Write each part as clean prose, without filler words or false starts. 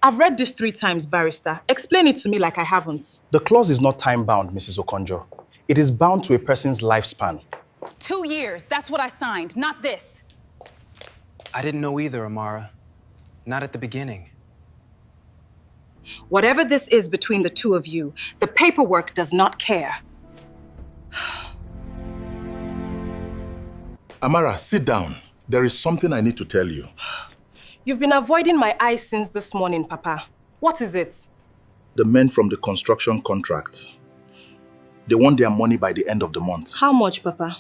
I've read this 3 times, barrister. Explain it to me like I haven't. The clause is not time-bound, Mrs. Okonjou. It is bound to a person's lifespan. 2 years, that's what I signed, not this. I didn't know either, Amara. Not at the beginning. Whatever this is between the two of you, the paperwork does not care. Amara, sit down. There is something I need to tell you. You've been avoiding my eyes since this morning, Papa. What is it? The men from the construction contract, they want their money by the end of the month. How much, Papa?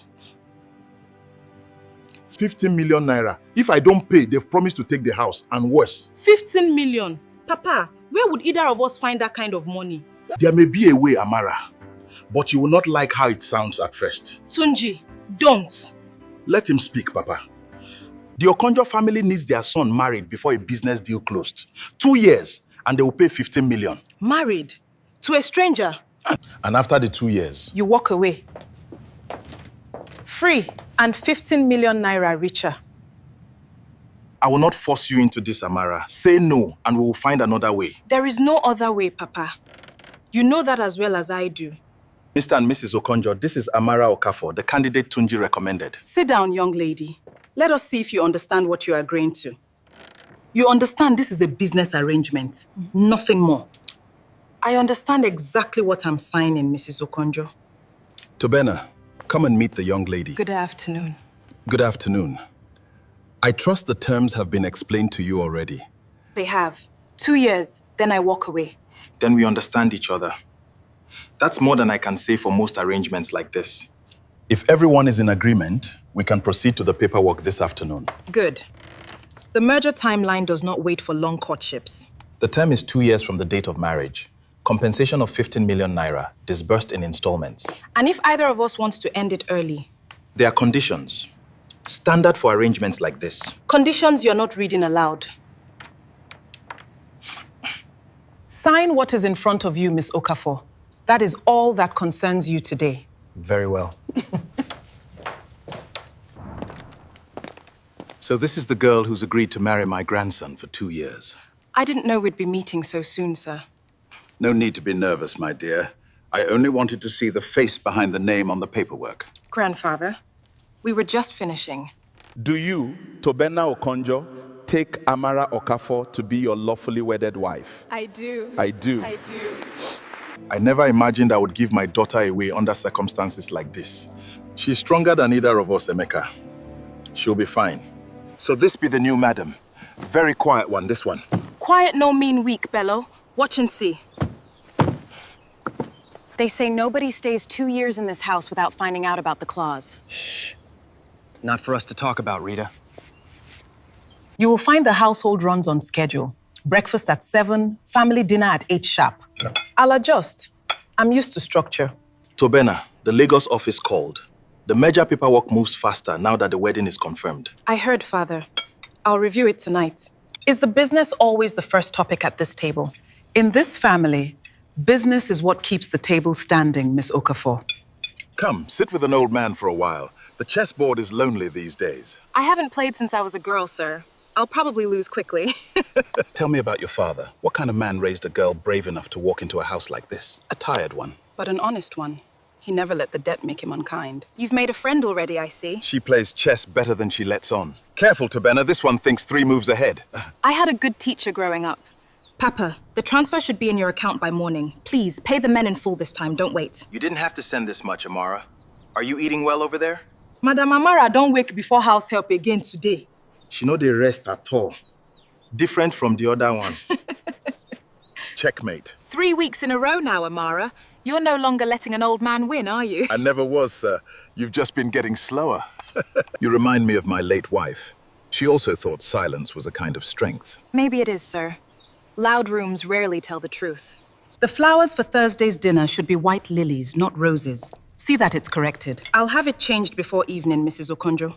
15 million naira. If I don't pay, they've promised to take the house, and worse. 15 million? Papa, where would either of us find that kind of money? There may be a way, Amara, but you will not like how it sounds at first. Tunji, don't. Let him speak, Papa. The Okonjou family needs their son married before a business deal closed. 2 years, and they will pay 15 million. Married? To a stranger? And after the 2 years, You walk away. Free and 15 million naira richer. I will not force you into this, Amara. Say no, and we will find another way. There is no other way, Papa. You know that as well as I do. Mr. and Mrs. Okonjou, this is Amara Okafor, the candidate Tunji recommended. Sit down, young lady. Let us see if you understand what you are agreeing to. You understand this is a business arrangement, nothing more. I understand exactly what I'm signing, Mrs. Okonjou. Tobena, come and meet the young lady. Good afternoon. Good afternoon. I trust the terms have been explained to you already. They have. 2 years, then I walk away. Then we understand each other. That's more than I can say for most arrangements like this. If everyone is in agreement, we can proceed to the paperwork this afternoon. Good. The merger timeline does not wait for long courtships. The term is 2 years from the date of marriage. Compensation of 15 million naira, disbursed in installments. And if either of us wants to end it early? There are conditions. Standard for arrangements like this. Conditions you're not reading aloud. Sign what is in front of you, Miss Okafor. That is all that concerns you today. Very well. So this is the girl who's agreed to marry my grandson for 2 years. I didn't know we'd be meeting so soon, sir. No need to be nervous, my dear. I only wanted to see the face behind the name on the paperwork. Grandfather, we were just finishing. Do you, Tobena Okonjou, take Amara Okafor to be your lawfully wedded wife? I do. I do. I do. I never imagined I would give my daughter away under circumstances like this. She's stronger than either of us, Emeka. She'll be fine. So this be the new madam. Very quiet one, this one. Quiet no mean weak, Bello. Watch and see. They say nobody stays 2 years in this house without finding out about the clause. Not for us to talk about, Rita. You will find the household runs on schedule. Breakfast at 7, family dinner at 8 sharp. I'll adjust. I'm used to structure. Tobena, the Lagos office called. The merger paperwork moves faster now that the wedding is confirmed. I heard, Father. I'll review it tonight. Is the business always the first topic at this table? In this family, business is what keeps the table standing, Miss Okafor. Come, sit with an old man for a while. The chessboard is lonely these days. I haven't played since I was a girl, sir. I'll probably lose quickly. Tell me about your father. What kind of man raised a girl brave enough to walk into a house like this? A tired one. But an honest one. He never let the debt make him unkind. You've made a friend already, I see. She plays chess better than she lets on. Careful, Tobena, this one thinks 3 moves ahead. I had a good teacher growing up. Papa, the transfer should be in your account by morning. Please, pay the men in full this time, don't wait. You didn't have to send this much, Amara. Are you eating well over there? Madam Amara don't wake before house help again today. She no dey rest at all. Different from the other one. Checkmate. 3 weeks in a row now, Amara. You're no longer letting an old man win, are you? I never was, sir. You've just been getting slower. You remind me of my late wife. She also thought silence was a kind of strength. Maybe it is, sir. Loud rooms rarely tell the truth. The flowers for Thursday's dinner should be white lilies, not roses. See that it's corrected. I'll have it changed before evening, Mrs. Okonjou.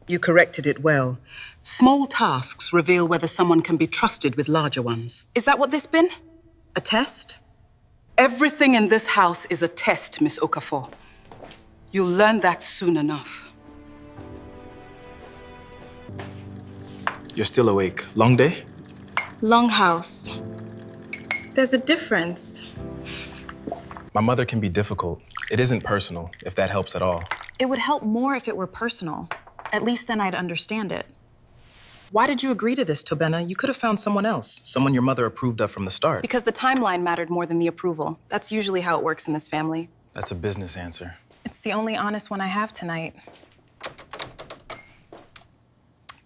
You corrected it well. Small tasks reveal whether someone can be trusted with larger ones. Is that what this been? A test? Everything in this house is a test, Miss Okafor. You'll learn that soon enough. You're still awake. Long day? Longhouse. There's a difference. My mother can be difficult. It isn't personal, if that helps at all. It would help more if it were personal. At least then I'd understand it. Why did you agree to this, Tobena? You could have found someone else, someone your mother approved of from the start. Because the timeline mattered more than the approval. That's usually how it works in this family. That's a business answer. It's the only honest one I have tonight.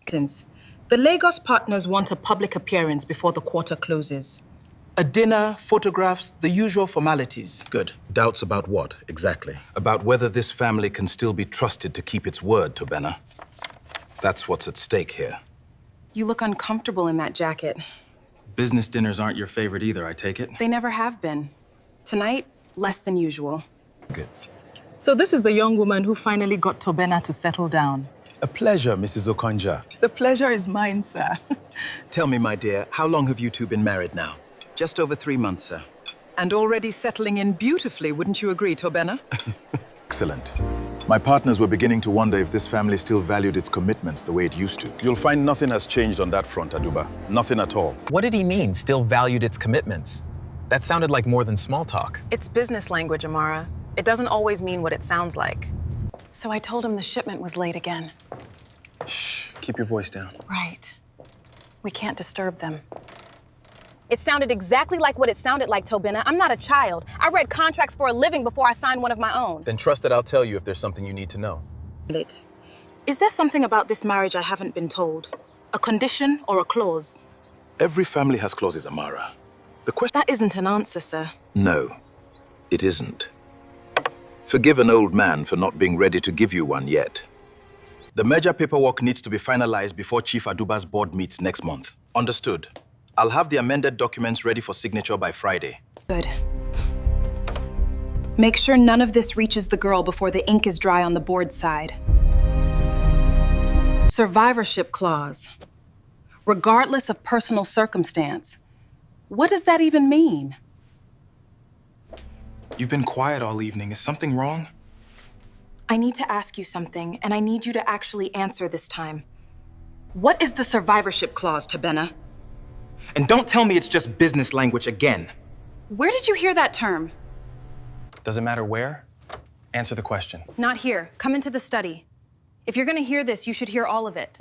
Since the Lagos partners want a public appearance before the quarter closes. A dinner, photographs, the usual formalities. Good. Doubts about what, exactly? About whether this family can still be trusted to keep its word, Tobena. That's what's at stake here. You look uncomfortable in that jacket. Business dinners aren't your favorite either, I take it? They never have been. Tonight, less than usual. Good. So this is the young woman who finally got Tobena to settle down. A pleasure, Mrs. Okonjou. The pleasure is mine, sir. Tell me, my dear, how long have you two been married now? Just over 3 months, sir. And already settling in beautifully, wouldn't you agree, Tobena? Excellent. My partners were beginning to wonder if this family still valued its commitments the way it used to. You'll find nothing has changed on that front, Aduba. Nothing at all. What did he mean, still valued its commitments? That sounded like more than small talk. It's business language, Amara. It doesn't always mean what it sounds like. So I told him the shipment was late again. Shh, keep your voice down. Right. We can't disturb them. It sounded exactly like what it sounded like, Tobena. I'm not a child. I read contracts for a living before I signed one of my own. Then trust that I'll tell you if there's something you need to know. Is there something about this marriage I haven't been told? A condition or a clause? Every family has clauses, Amara. The question... That isn't an answer, sir. No, it isn't. Forgive an old man for not being ready to give you one yet. The merger paperwork needs to be finalized before Chief Aduba's board meets next month. Understood. I'll have the amended documents ready for signature by Friday. Good. Make sure none of this reaches the girl before the ink is dry on the board side. Survivorship clause. Regardless of personal circumstance. What does that even mean? You've been quiet all evening. Is something wrong? I need to ask you something, and I need you to actually answer this time. What is the survivorship clause, Tobena? And don't tell me it's just business language again. Where did you hear that term? Does it matter where? Answer the question. Not here. Come into the study. If you're gonna hear this, you should hear all of it.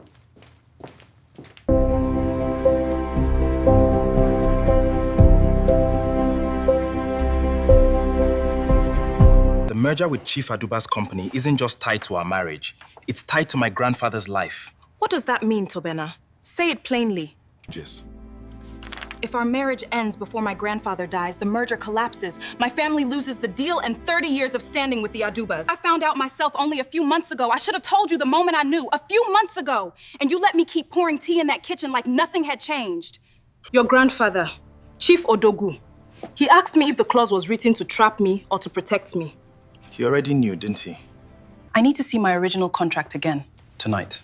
The merger with Chief Aduba's company isn't just tied to our marriage. It's tied to my grandfather's life. What does that mean, Tobena? Say it plainly. Yes. If our marriage ends before my grandfather dies, the merger collapses, my family loses the deal, and 30 years of standing with the Adubas. I found out myself only a few months ago. I should have told you the moment I knew, a few months ago. And you let me keep pouring tea in that kitchen like nothing had changed. Your grandfather, Chief Odogu, he asked me if the clause was written to trap me or to protect me. He already knew, didn't he? I need to see my original contract again. Tonight.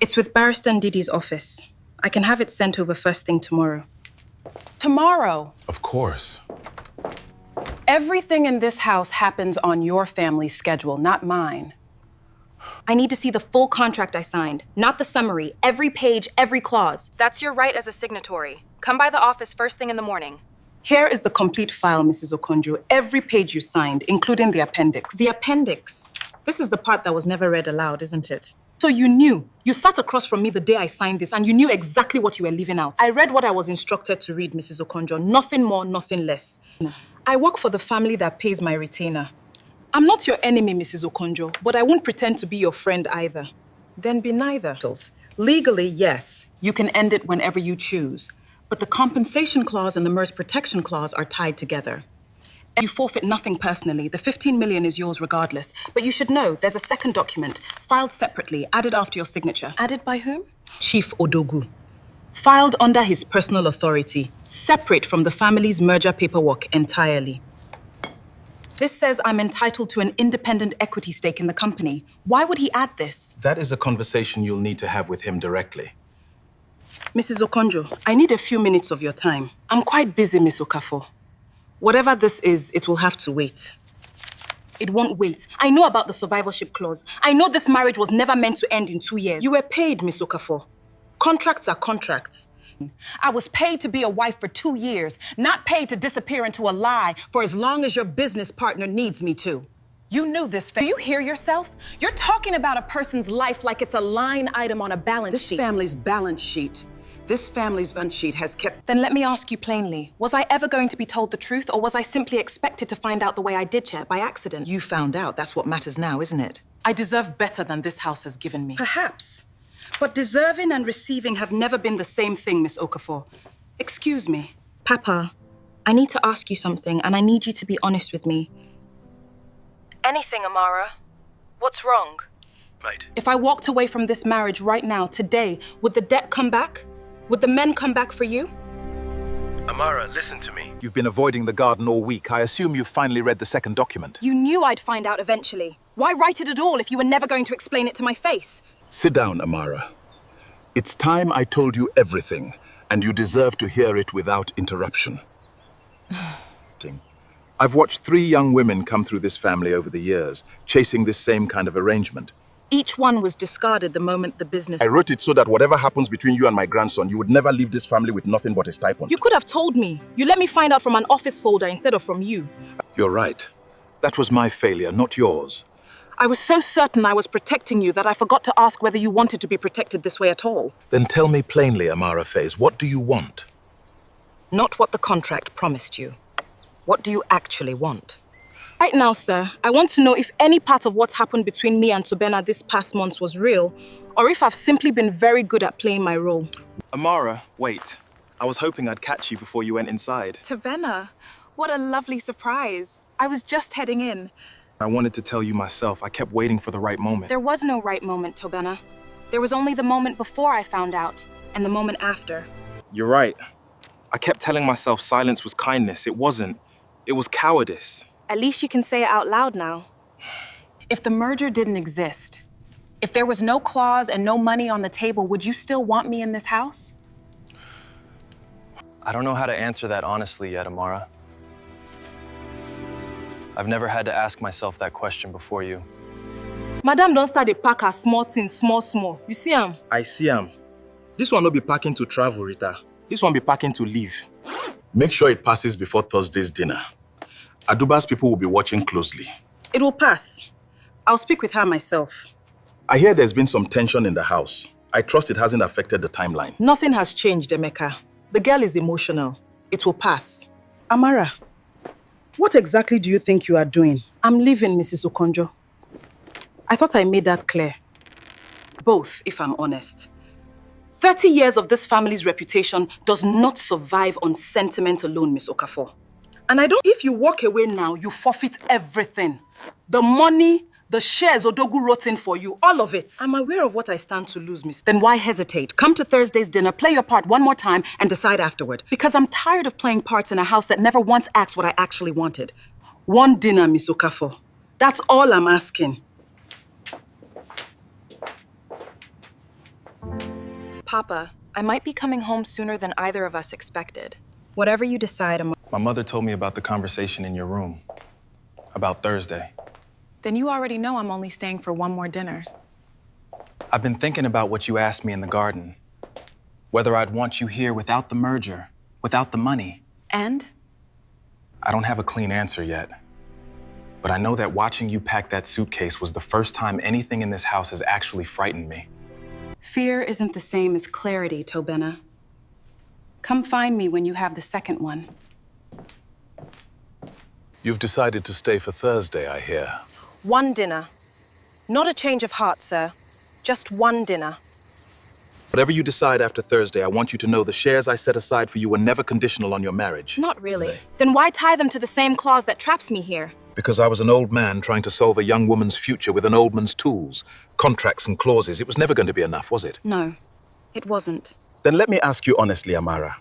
It's with Barrister Ndidi's office. I can have it sent over first thing tomorrow. Tomorrow. Of course. Everything in this house happens on your family's schedule, not mine. I need to see the full contract I signed, not the summary, every page, every clause. That's your right as a signatory. Come by the office first thing in the morning. Here is the complete file, Mrs. Okonjou. Every page you signed, including the appendix. The appendix. This is the part that was never read aloud, isn't it? So you knew. You sat across from me the day I signed this, and you knew exactly what you were leaving out. I read what I was instructed to read, Mrs. Okonjou. Nothing more, nothing less. I work for the family that pays my retainer. I'm not your enemy, Mrs. Okonjou, but I won't pretend to be your friend either. Then be neither. Legally, yes, you can end it whenever you choose. But the compensation clause and the MERS protection clause are tied together. You forfeit nothing personally. The 15 million is yours regardless. But you should know there's a second document, filed separately, added after your signature. Added by whom? Chief Odogu. Filed under his personal authority, separate from the family's merger paperwork entirely. This says I'm entitled to an independent equity stake in the company. Why would he add this? That is a conversation you'll need to have with him directly. Mrs. Okonjou, I need a few minutes of your time. I'm quite busy, Miss Okafor. Whatever this is, it will have to wait. It won't wait. I know about the survivorship clause. I know this marriage was never meant to end in 2 years. You were paid, Miss Okafor. Contracts are contracts. I was paid to be a wife for 2 years, not paid to disappear into a lie for as long as your business partner needs me to. You knew this. Do you hear yourself? You're talking about a person's life like it's a line item on a balance sheet. This family's balance sheet has kept... Then let me ask you plainly, was I ever going to be told the truth, or was I simply expected to find out the way I did, Chair, by accident? You found out. That's what matters now, isn't it? I deserve better than this house has given me. Perhaps. But deserving and receiving have never been the same thing, Miss Okafor. Excuse me. Papa, I need to ask you something, and I need you to be honest with me. Anything, Amara? What's wrong? Mate. If I walked away from this marriage right now, today, would the debt come back? Would the men come back for you? Amara, listen to me. You've been avoiding the garden all week. I assume you've finally read the second document. You knew I'd find out eventually. Why write it at all if you were never going to explain it to my face? Sit down, Amara. It's time I told you everything, and you deserve to hear it without interruption. I've watched 3 young women come through this family over the years, chasing this same kind of arrangement. Each one was discarded the moment the business... I wrote it so that whatever happens between you and my grandson, you would never leave this family with nothing but a stipend. You could have told me. You let me find out from an office folder instead of from you. You're right. That was my failure, not yours. I was so certain I was protecting you that I forgot to ask whether you wanted to be protected this way at all. Then tell me plainly, Amara Faze, what do you want? Not what the contract promised you. What do you actually want? Right now, sir, I want to know if any part of what's happened between me and Tobena this past month was real, or if I've simply been very good at playing my role. Amara, wait. I was hoping I'd catch you before you went inside. Tobena, what a lovely surprise. I was just heading in. I wanted to tell you myself. I kept waiting for the right moment. There was no right moment, Tobena. There was only the moment before I found out, and the moment after. You're right. I kept telling myself silence was kindness. It wasn't. It was cowardice. At least you can say it out loud now. If the merger didn't exist, if there was no clause and no money on the table, would you still want me in this house? I don't know how to answer that honestly yet, Amara. I've never had to ask myself that question before you. Madam don't start to pack her small things, small. You see him? I see him. This one no be packing to travel, Rita. This one be packing to leave. Make sure it passes before Thursday's dinner. Aduba's people will be watching closely. It will pass. I'll speak with her myself. I hear there's been some tension in the house. I trust it hasn't affected the timeline. Nothing has changed, Emeka. The girl is emotional. It will pass. Amara, what exactly do you think you are doing? I'm leaving, Mrs. Okonjou. I thought I made that clear. Both, if I'm honest. 30 years of this family's reputation does not survive on sentiment alone, Miss Okafor. And if you walk away now, you forfeit everything. The money, the shares Odogu wrote in for you, all of it. I'm aware of what I stand to lose, Miss. Then why hesitate? Come to Thursday's dinner, play your part one more time, and decide afterward. Because I'm tired of playing parts in a house that never once asked what I actually wanted. One dinner, Miss Okafor. That's all I'm asking. Papa, I might be coming home sooner than either of us expected. Whatever you decide, My mother told me about the conversation in your room. About Thursday. Then you already know I'm only staying for one more dinner. I've been thinking about what you asked me in the garden. Whether I'd want you here without the merger, without the money. And? I don't have a clean answer yet. But I know that watching you pack that suitcase was the first time anything in this house has actually frightened me. Fear isn't the same as clarity, Tobena. Come find me when you have the second one. You've decided to stay for Thursday, I hear. One dinner. Not a change of heart, sir. Just one dinner. Whatever you decide after Thursday, I want you to know the shares I set aside for you were never conditional on your marriage. Not really. Then why tie them to the same clause that traps me here? Because I was an old man trying to solve a young woman's future with an old man's tools, contracts and clauses. It was never going to be enough, was it? No, it wasn't. Then let me ask you honestly, Amara.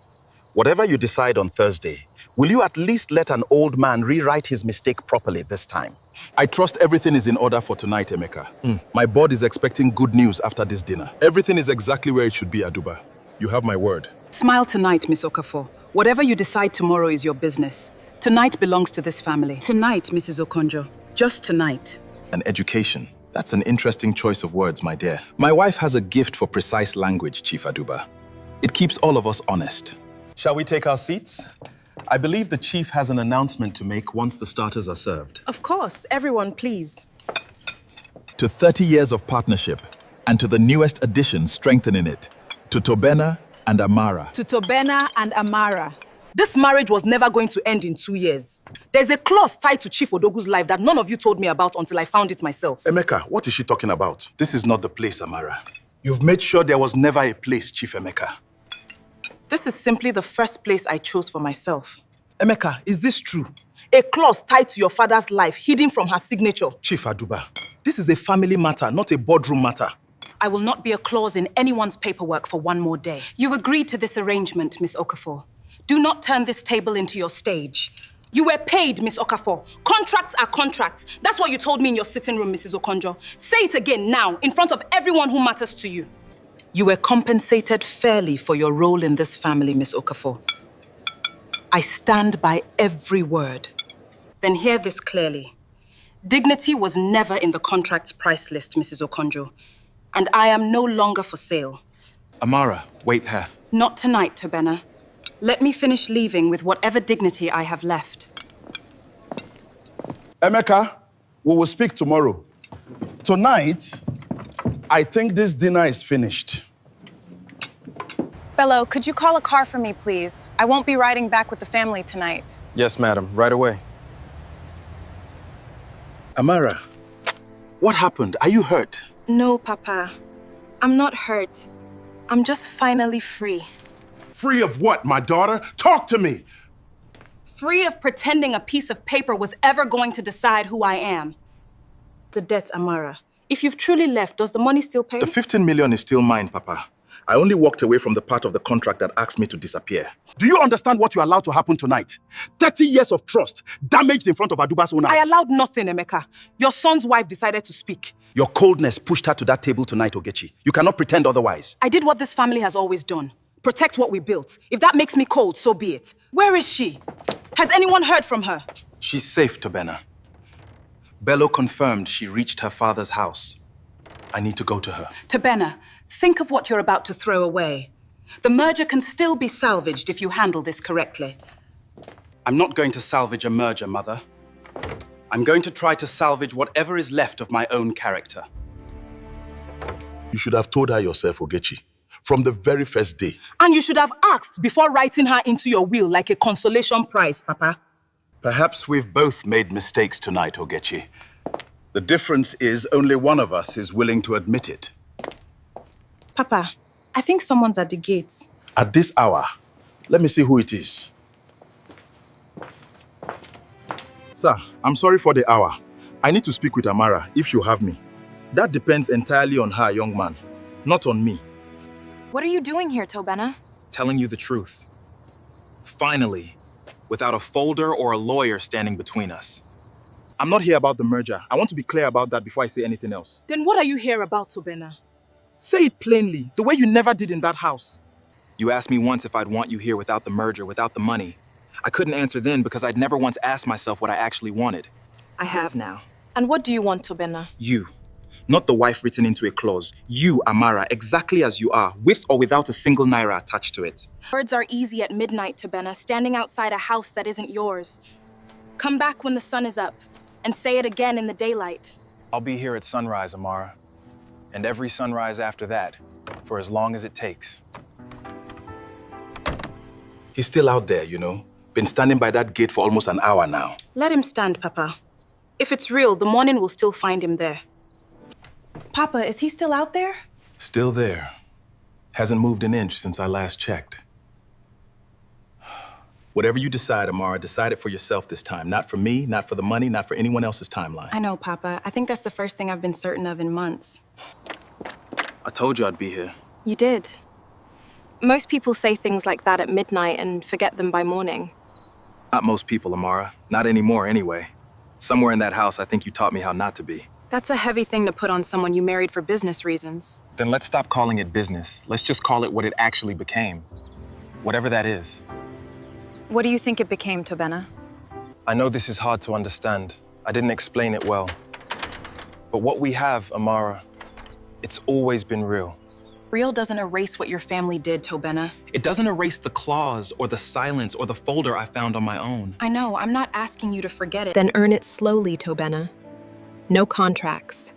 Whatever you decide on Thursday, will you at least let an old man rewrite his mistake properly this time? I trust everything is in order for tonight, Emeka. My board is expecting good news after this dinner. Everything is exactly where it should be, Aduba. You have my word. Smile tonight, Miss Okafor. Whatever you decide tomorrow is your business. Tonight belongs to this family. Tonight, Mrs. Okonjou. Just tonight. An education. That's an interesting choice of words, my dear. My wife has a gift for precise language, Chief Aduba. It keeps all of us honest. Shall we take our seats? I believe the chief has an announcement to make once the starters are served. Of course, everyone, please. To 30 years of partnership, and to the newest addition strengthening it, to Tobena and Amara. To Tobena and Amara. This marriage was never going to end in 2 years. There's a clause tied to Chief Odogu's life that none of you told me about until I found it myself. Emeka, what is she talking about? This is not the place, Amara. You've made sure there was never a place, Chief Emeka. This is simply the first place I chose for myself. Emeka, is this true? A clause tied to your father's life, hidden from her signature. Chief Aduba, this is a family matter, not a boardroom matter. I will not be a clause in anyone's paperwork for one more day. You agreed to this arrangement, Miss Okafor. Do not turn this table into your stage. You were paid, Miss Okafor. Contracts are contracts. That's what you told me in your sitting room, Mrs. Okonjou. Say it again now, in front of everyone who matters to you. You were compensated fairly for your role in this family, Miss Okafor. I stand by every word. Then hear this clearly. Dignity was never in the contract's price list, Mrs. Okonjou. And I am no longer for sale. Amara, wait here. Not tonight, Tobena. Let me finish leaving with whatever dignity I have left. Emeka, we will speak tomorrow. Tonight, I think this dinner is finished. Bello, could you call a car for me, please? I won't be riding back with the family tonight. Yes, madam, right away. Amara, what happened? Are you hurt? No, Papa. I'm not hurt. I'm just finally free. Free of what, my daughter? Talk to me! Free of pretending a piece of paper was ever going to decide who I am. The debt, Amara. If you've truly left, does the money still pay? The 15 million is still mine, Papa. I only walked away from the part of the contract that asked me to disappear. Do you understand what you allowed to happen tonight? 30 years of trust, damaged in front of Aduba's own eyes. I allowed nothing, Emeka. Your son's wife decided to speak. Your coldness pushed her to that table tonight, Ogechi. You cannot pretend otherwise. I did what this family has always done. Protect what we built. If that makes me cold, so be it. Where is she? Has anyone heard from her? She's safe, Tobena. Bello confirmed she reached her father's house. I need to go to her. Tobena, think of what you're about to throw away. The merger can still be salvaged if you handle this correctly. I'm not going to salvage a merger, Mother. I'm going to try to salvage whatever is left of my own character. You should have told her yourself, Ogechi, from the very first day. And you should have asked before writing her into your will like a consolation prize, Papa. Perhaps we've both made mistakes tonight, Ogechi. The difference is only one of us is willing to admit it. Papa, I think someone's at the gates. At this hour, let me see who it is. Sir, I'm sorry for the hour. I need to speak with Amara, if she'll have me. That depends entirely on her, young man, not on me. What are you doing here, Tobena? Telling you the truth. Finally, without a folder or a lawyer standing between us. I'm not here about the merger. I want to be clear about that before I say anything else. Then what are you here about, Tobena? Say it plainly, the way you never did in that house. You asked me once if I'd want you here without the merger, without the money. I couldn't answer then because I'd never once asked myself what I actually wanted. I have now. And what do you want, Tobena? You. Not the wife written into a clause. You, Amara, exactly as you are, with or without a single naira attached to it. Words are easy at midnight, Tobena, standing outside a house that isn't yours. Come back when the sun is up, and say it again in the daylight. I'll be here at sunrise, Amara. And every sunrise after that, for as long as it takes. He's still out there, you know. Been standing by that gate for almost an hour now. Let him stand, Papa. If it's real, the morning will still find him there. Papa, is he still out there? Still there. Hasn't moved an inch since I last checked. Whatever you decide, Amara, decide it for yourself this time. Not for me, not for the money, not for anyone else's timeline. I know, Papa. I think that's the first thing I've been certain of in months. I told you I'd be here. You did. Most people say things like that at midnight and forget them by morning. Not most people, Amara. Not anymore, anyway. Somewhere in that house, I think you taught me how not to be. That's a heavy thing to put on someone you married for business reasons. Then let's stop calling it business. Let's just call it what it actually became. Whatever that is. What do you think it became, Tobena? I know this is hard to understand. I didn't explain it well. But what we have, Amara, it's always been real. real doesn't erase what your family did, Tobena. It doesn't erase the clause or the silence or the folder I found on my own. I know, I'm not asking you to forget it. Then earn it slowly, Tobena. No contracts,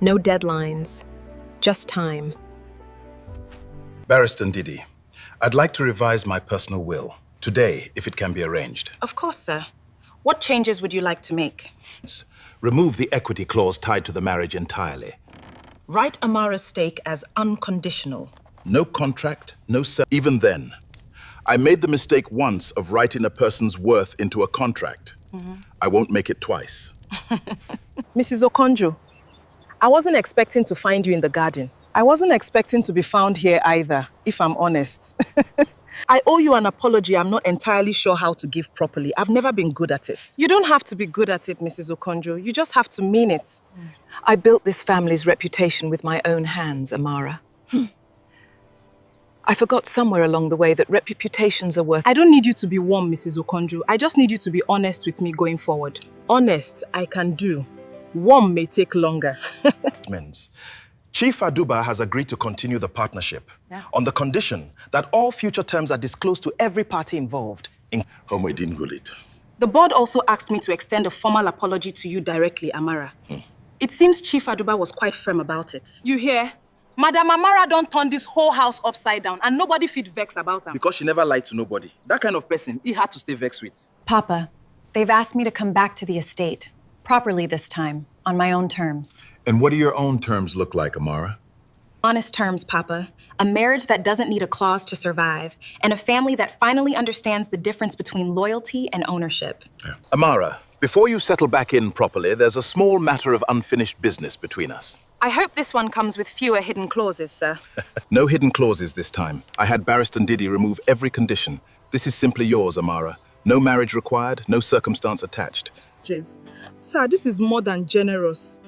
no deadlines, just time. Barrister Ndidi, I'd like to revise my personal will. Today, if it can be arranged. Of course, sir. What changes would you like to make? Remove the equity clause tied to the marriage entirely. Write Amara's stake as unconditional. No contract, no Even then, I made the mistake once of writing a person's worth into a contract. I won't make it twice. Mrs. Okonjou, I wasn't expecting to find you in the garden. I wasn't expecting to be found here either, if I'm honest. I owe you an apology I'm not entirely sure how to give properly. I've never been good at it. You don't have to be good at it, Mrs. Okonjou. You just have to mean it. I built this family's reputation with my own hands, Amara. I forgot somewhere along the way that reputations are worth... I don't need you to be warm, Mrs. Okonjou. I just need you to be honest with me going forward. Honest, I can do. Warm may take longer. Chief Aduba has agreed to continue the partnership on the condition that all future terms are disclosed to every party involved. The board also asked me to extend a formal apology to you directly, Amara. It seems Chief Aduba was quite firm about it. You hear? Madam Amara don't turn this whole house upside down and nobody fit vex about her. Because she never lied to nobody. That kind of person, he had to stay vexed with. Papa, they've asked me to come back to the estate. Properly this time, on my own terms. And what do your own terms look like, Amara? Honest terms, Papa. A marriage that doesn't need a clause to survive, and a family that finally understands the difference between loyalty and ownership. Amara, before you settle back in properly, there's a small matter of unfinished business between us. I hope this one comes with fewer hidden clauses, sir. No hidden clauses this time. I had Barrister Ndidi remove every condition. This is simply yours, Amara. No marriage required, no circumstance attached. Jeez. Sir, this is more than generous.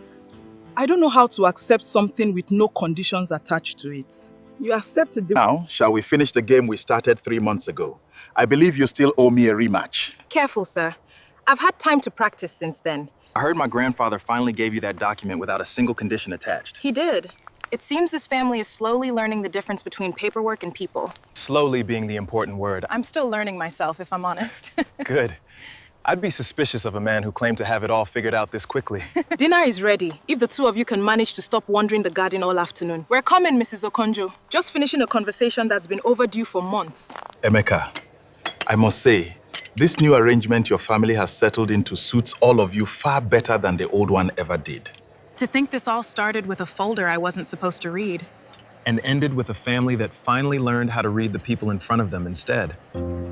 I don't know how to accept something with no conditions attached to it. You accepted the... Now, shall we finish the game we started 3 months ago? I believe you still owe me a rematch. Careful, sir. I've had time to practice since then. I heard my grandfather finally gave you that document without a single condition attached. He did. It seems this family is slowly learning the difference between paperwork and people. Slowly being the important word. I'm still learning myself, if I'm honest. Good. I'd be suspicious of a man who claimed to have it all figured out this quickly. Dinner is ready, if the two of you can manage to stop wandering the garden all afternoon. We're coming, Mrs. Okonjou. Just finishing a conversation that's been overdue for months. Emeka, I must say, this new arrangement your family has settled into suits all of you far better than the old one ever did. To think this all started with a folder I wasn't supposed to read. And ended with a family that finally learned how to read the people in front of them instead.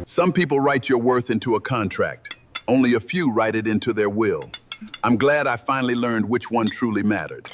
Some people write your worth into a contract. Only a few write it into their will. I'm glad I finally learned which one truly mattered.